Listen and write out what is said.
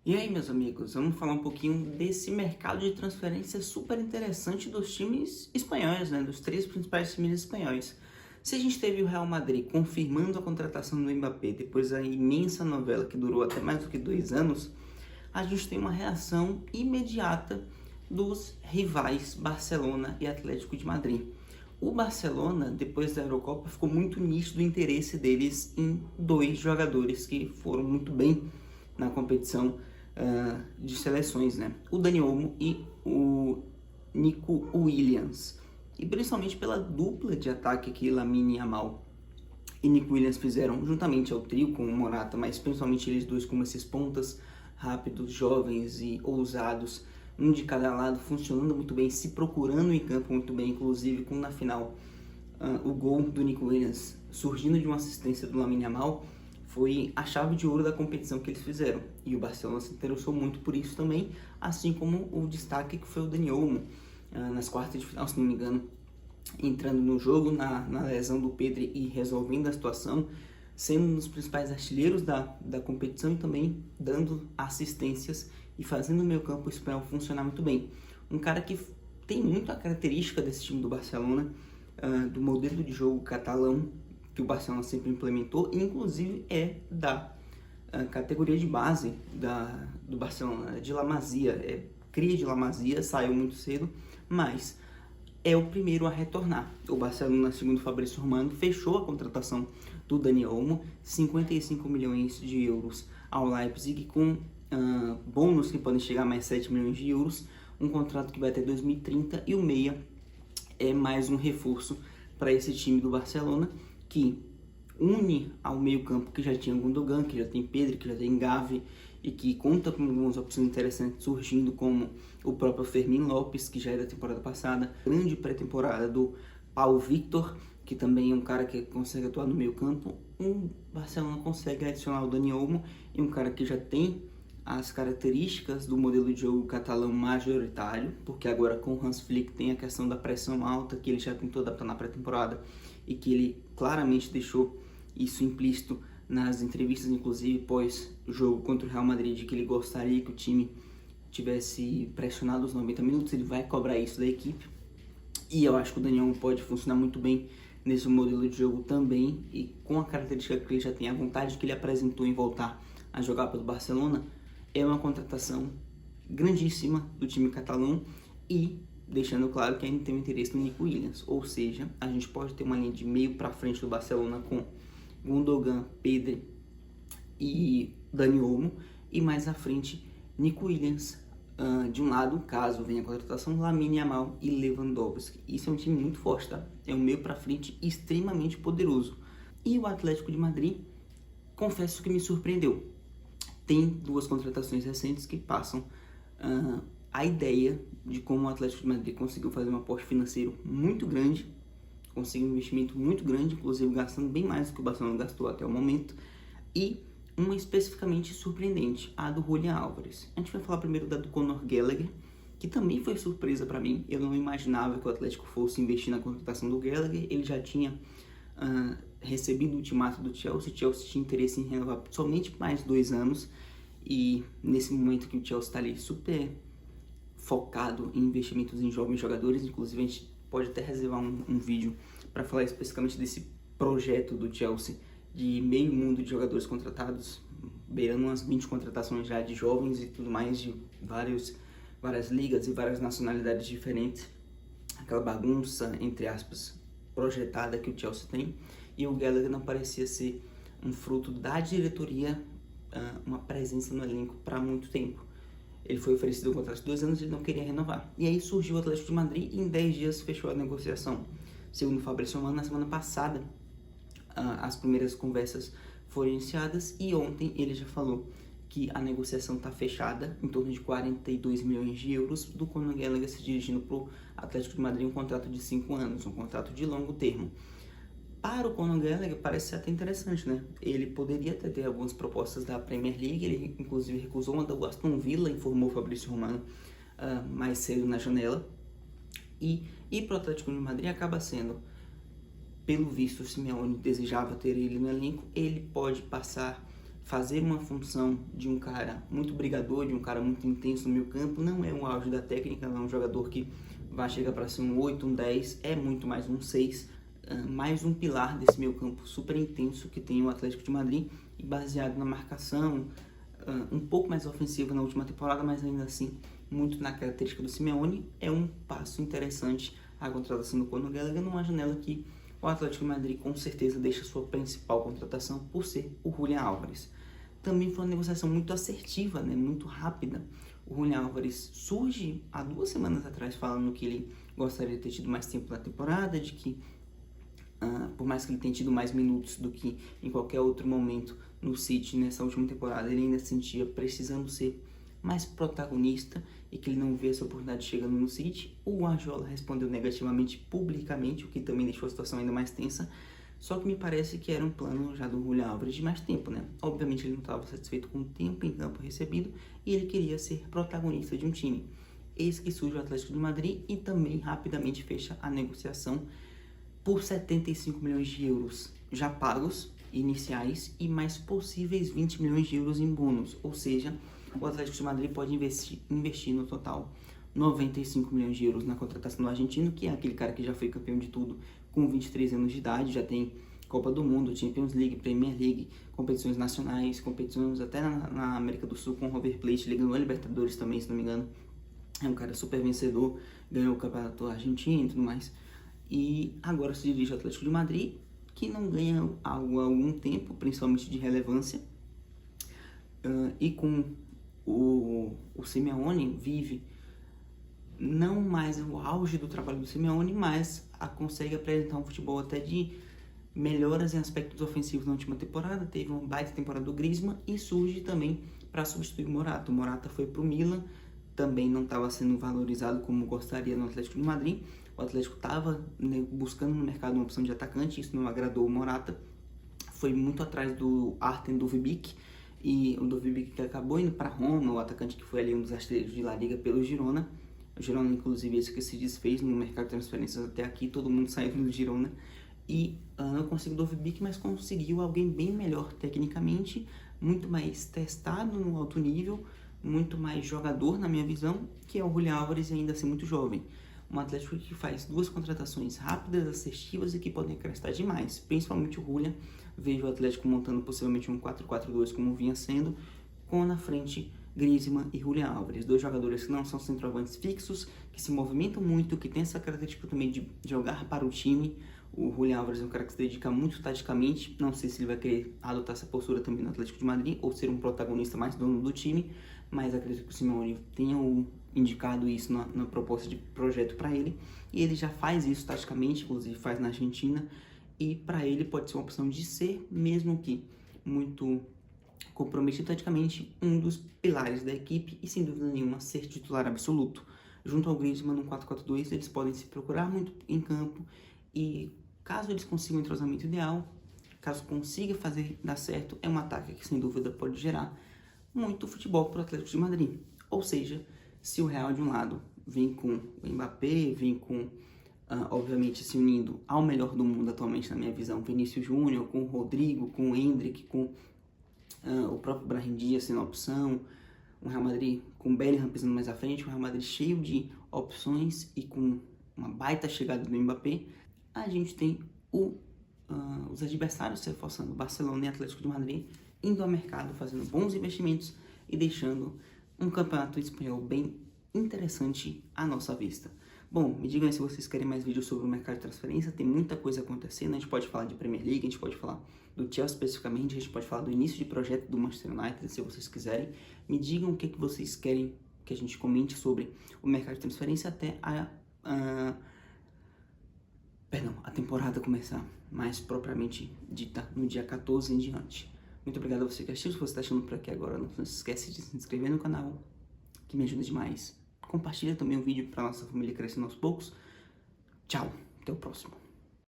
E aí, meus amigos, vamos falar um pouquinho desse mercado de transferência super interessante dos times espanhóis, né? Dos três principais times espanhóis. Se a gente teve o Real Madrid confirmando a contratação do Mbappé depois da imensa novela que durou até mais do que 2 anos, a gente tem uma reação imediata dos rivais Barcelona e Atlético de Madrid. O Barcelona, depois da Eurocopa, ficou muito nítido o interesse deles em dois jogadores que foram muito bem na competição de seleções, né? O Dani Olmo e o Nico Williams. E principalmente pela dupla de ataque que Lamine Yamal e Nico Williams fizeram, juntamente ao trio com o Morata, mas principalmente eles dois como esses pontas rápidos, jovens e ousados, um de cada lado, funcionando muito bem, se procurando em campo muito bem, inclusive com na final o gol do Nico Williams surgindo de uma assistência do Lamine Yamal, foi a chave de ouro da competição que eles fizeram. E o Barcelona se interessou muito por isso também, assim como o destaque que foi o Dani Olmo, nas quartas de final, se não me engano, entrando no jogo na lesão do Pedri e resolvendo a situação, sendo um dos principais artilheiros da competição e também dando assistências e fazendo o meio campo espanhol funcionar muito bem. Um cara que tem muito a característica desse time do Barcelona, do modelo de jogo catalão que o Barcelona sempre implementou, e inclusive é da categoria de base do Barcelona, de La Masia, cria de La Masia, saiu muito cedo, mas é o primeiro a retornar. O Barcelona, segundo Fabrício Romano, fechou a contratação do Dani Olmo, 55 milhões de euros ao Leipzig, com bônus que podem chegar a mais 7 milhões de euros, um contrato que vai até 2030, e o meia é mais um reforço para esse time do Barcelona, que une ao meio campo que já tinha Gundogan, que já tem Pedri, que já tem Gavi, e que conta com algumas opções interessantes surgindo, como o próprio Fermín López, que já é da temporada passada, grande pré-temporada do Pau Victor, que também é um cara que consegue atuar no meio campo. O Barcelona consegue adicionar o Dani Olmo, e um cara que já tem as características do modelo de jogo catalão majoritário, porque agora com o Hans Flick tem a questão da pressão alta, que ele já tentou adaptar na pré-temporada, e que ele claramente deixou isso implícito nas entrevistas, inclusive pós-jogo contra o Real Madrid, de que ele gostaria que o time tivesse pressionado os 90 minutos, ele vai cobrar isso da equipe, e eu acho que o Daniel pode funcionar muito bem nesse modelo de jogo também, e com a característica que ele já tem, a vontade que ele apresentou em voltar a jogar pelo Barcelona, é uma contratação grandíssima do time catalão, e deixando claro que ainda tem um interesse no Nico Williams, ou seja, a gente pode ter uma linha de meio para frente do Barcelona com Gundogan, Pedri e Dani Olmo, e mais à frente Nico Williams, de um lado, caso venha a contratação, Lamine Yamal e Lewandowski. Isso é um time muito forte, tá? É um meio para frente extremamente poderoso. E o Atlético de Madrid, confesso que me surpreendeu. Tem duas contratações recentes que passam a ideia de como o Atlético de Madrid conseguiu fazer um aporte financeiro muito grande, conseguiu um investimento muito grande, inclusive gastando bem mais do que o Barcelona gastou até o momento, e uma especificamente surpreendente, a do Julián Álvares. A gente vai falar primeiro da do Conor Gallagher, que também foi surpresa para mim. Eu não imaginava que o Atlético fosse investir na contratação do Gallagher. Ele já tinha recebido o ultimato do Chelsea. O Chelsea tinha interesse em renovar somente mais 2 anos, e nesse momento que o Chelsea está ali super focado em investimentos em jovens jogadores, inclusive a gente pode até reservar um vídeo para falar especificamente desse projeto do Chelsea de meio mundo de jogadores contratados, beirando umas 20 contratações já de jovens e tudo mais, de várias ligas e várias nacionalidades diferentes, aquela bagunça, entre aspas, projetada que o Chelsea tem. E o Gallagher não parecia ser um fruto da diretoria, uma presença no elenco para muito tempo. Ele foi oferecido um contrato de 2 anos e ele não queria renovar. E aí surgiu o Atlético de Madrid e em 10 dias fechou a negociação. Segundo o Fabrício Romano, na semana passada, as primeiras conversas foram iniciadas, e ontem ele já falou que a negociação está fechada, em torno de 42 milhões de euros, do Conor Gallagher se dirigindo para o Atlético de Madrid, um contrato de 5 anos, um contrato de longo termo. Para o Conor Gallagher parece ser até interessante, né? Ele poderia até ter algumas propostas da Premier League, ele inclusive recusou uma do Aston Villa, informou o Fabrício Romano mais cedo na janela, e ir para o Atlético de Madrid acaba sendo, pelo visto, o Simeone desejava ter ele no elenco, ele pode passar fazer uma função de um cara muito brigador, de um cara muito intenso no meio campo, não é um auge da técnica, não é um jogador que vai chegar para ser um 8, um 10, é muito mais um 6, mais um pilar desse meio campo super intenso que tem o Atlético de Madrid, e baseado na marcação, um pouco mais ofensiva na última temporada, mas ainda assim muito na característica do Simeone. É um passo interessante a contratação do Conor Gallagher numa janela que o Atlético de Madrid com certeza deixa sua principal contratação por ser o Julián Álvares. Também foi uma negociação muito assertiva, né? Muito rápida. O Julián Álvares surge há 2 semanas atrás falando que ele gostaria de ter tido mais tempo na temporada, de que por mais que ele tenha tido mais minutos do que em qualquer outro momento no City nessa última temporada, ele ainda se sentia precisando ser mais protagonista e que ele não vê essa oportunidade chegando no City. O Guardiola respondeu negativamente publicamente, o que também deixou a situação ainda mais tensa. Só que me parece que era um plano já do Julián Álvares de mais tempo, né? Obviamente ele não estava satisfeito com o tempo em campo recebido e ele queria ser protagonista de um time. Eis que surge o Atlético de Madrid e também rapidamente fecha a negociação por 75 milhões de euros já pagos, iniciais, e mais possíveis 20 milhões de euros em bônus. Ou seja, o Atlético de Madrid pode investir no total 95 milhões de euros na contratação do argentino, que é aquele cara que já foi campeão de tudo com 23 anos de idade, já tem Copa do Mundo, Champions League, Premier League, competições nacionais, competições até na América do Sul com o River Plate, ele ganhou a Libertadores também, se não me engano. É um cara super vencedor, ganhou o Campeonato Argentino e tudo mais. E agora se dirige ao Atlético de Madrid, que não ganha algo há algum tempo, principalmente de relevância. E com o Simeone vive não mais o auge do trabalho do Simeone, mas consegue apresentar um futebol até de melhoras em aspectos ofensivos na última temporada. Teve uma baita temporada do Griezmann e surge também para substituir o Morata. O Morata foi para o Milan, também não estava sendo valorizado como gostaria no Atlético de Madrid. O Atlético estava buscando no mercado uma opção de atacante, isso não agradou o Morata. Foi muito atrás do Artem Dovbyk, e o Dovbyk que acabou indo para Roma, o atacante que foi ali um dos artilheiros de La Liga pelo Girona. O Girona, inclusive, esse que se desfez no mercado de transferências até aqui, todo mundo saiu do Girona. E não conseguiu o Dovbyk, mas conseguiu alguém bem melhor tecnicamente, muito mais testado no alto nível, muito mais jogador na minha visão, que é o Julián Álvares, e ainda assim muito jovem. Um Atlético que faz 2 contratações rápidas, assertivas e que podem acrescentar demais, principalmente o Julián. Vejo o Atlético montando possivelmente um 4-4-2 como vinha sendo, com na frente Griezmann e Julián Álvares, 2 jogadores que não são centroavantes fixos, que se movimentam muito, que tem essa característica também de jogar para o time. O Julián Álvares é um cara que se dedica muito taticamente, não sei se ele vai querer adotar essa postura também no Atlético de Madrid, ou ser um protagonista mais dono do time, mas acredito que o Simeone tenha indicado isso na proposta de projeto para ele, e ele já faz isso taticamente, inclusive faz na Argentina, e para ele pode ser uma opção de ser, mesmo que muito comprometido taticamente, um dos pilares da equipe e sem dúvida nenhuma ser titular absoluto. Junto ao Griezmann no 4-4-2, eles podem se procurar muito em campo e caso eles consigam o entrosamento ideal, caso consiga fazer dar certo, é um ataque que sem dúvida pode gerar muito futebol para o Atlético de Madrid. Ou seja, se o Real de um lado vem com o Mbappé, vem com, obviamente, se unindo ao melhor do mundo atualmente na minha visão, Vinícius Júnior, com o Rodrigo, com o Endrick, com o próprio Brahim Dias sendo opção, um Real Madrid com o Bellingham pisando mais à frente, um Real Madrid cheio de opções e com uma baita chegada do Mbappé, a gente tem os adversários se reforçando, Barcelona e Atlético de Madrid, indo ao mercado, fazendo bons investimentos e deixando um campeonato espanhol bem interessante à nossa vista. Bom, me digam aí se vocês querem mais vídeos sobre o mercado de transferência, tem muita coisa acontecendo, a gente pode falar de Premier League, a gente pode falar do Chelsea especificamente, a gente pode falar do início de projeto do Manchester United, se vocês quiserem. Me digam o que vocês querem que a gente comente sobre o mercado de transferência até a temporada começar, mais propriamente dita, no dia 14 em diante. Muito obrigado a você que assistiu. Se você está achando por aqui agora, não se esquece de se inscrever no canal, que me ajuda demais. Compartilha também o vídeo para nossa família crescendo aos poucos. Tchau, até o próximo.